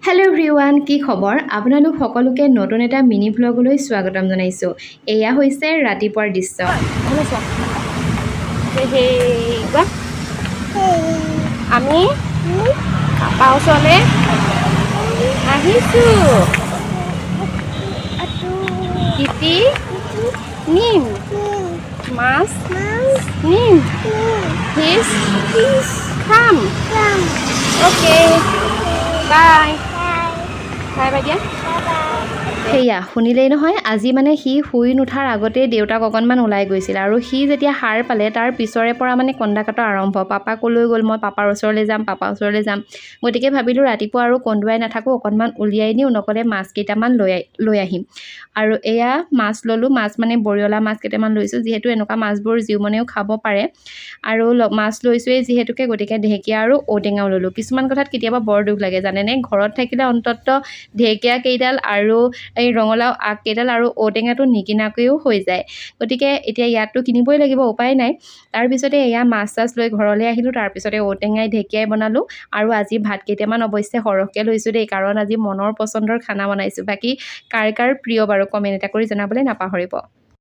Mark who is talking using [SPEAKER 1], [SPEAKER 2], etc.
[SPEAKER 1] Hello' everyone, কি খবৰ? আপোনালোক সকলোকে নতুন এটা মিনি ভ্লগলৈ স্বাগতম জনাইছোঁ। এয়া হৈছে ৰাতিপুৱাৰ দৃশ্য।
[SPEAKER 2] আমি পাপা ওচৰলৈ আহিছোঁ। তিতি নিম মাছ নিম ফিছ খাম। অ'কে বাই বাই বাই দিয়া।
[SPEAKER 1] সেয়া শুনিলেই নহয়, আজি মানে সি শুই নুঠাৰ আগতেই দেউতাক অকণমান ওলাই গৈছিল আৰু সি যেতিয়া সাৰ পালে তাৰ পিছৰে পৰা মানে কন্দা-কটা আৰম্ভ। পাপা ক'লৈ গ'ল, মই পাপাৰ ওচৰলৈ যাম। গতিকে ভাবিলোঁ ৰাতিপুৱা আৰু কন্দুৱাই নাথাকোঁ, অকণমান উলিয়াই নিওঁ, নক'লে মাছ কেইটামান লৈ আহিম। আৰু এয়া মাছ ল'লোঁ, মাছ মানে বৰিয়লা মাছ কেইটামান লৈছোঁ, যিহেতু এনেকুৱা মাছবোৰ জীউমনেও খাব পাৰে। আৰু মাছ লৈছোঁৱেই যিহেতুকে, গতিকে ঢেকীয়া আৰু ঔটেঙাও ল'লোঁ। কিছুমান কথাত কেতিয়াবা বৰ দুখ লাগে জানেনে, ঘৰত থাকিলে অন্ততঃ ঢেকীয়া কেইডাল আৰু এই ৰঙালাও আগ কেইডাল আৰু ঔটেঙাটো নিকিনাকৈও হৈ যায়। গতিকে এতিয়া ইয়াততো কিনিবই লাগিব, উপায় নাই। তাৰপিছতে এয়া মাছ চাছ লৈ ঘৰলৈ আহিলোঁ। তাৰপিছতে ঔটেঙাই ঢেকীয়াই বনালোঁ আৰু আজি ভাত কেইটামান অৱশ্যে সৰহকৈ লৈছোঁ দেই, কাৰণ আজি মনৰ পচন্দৰ খানা বনাইছোঁ। বাকী কাৰ প্ৰিয় বাৰু কমেণ্ট এটা কৰি জনাবলৈ নাপাহৰিব।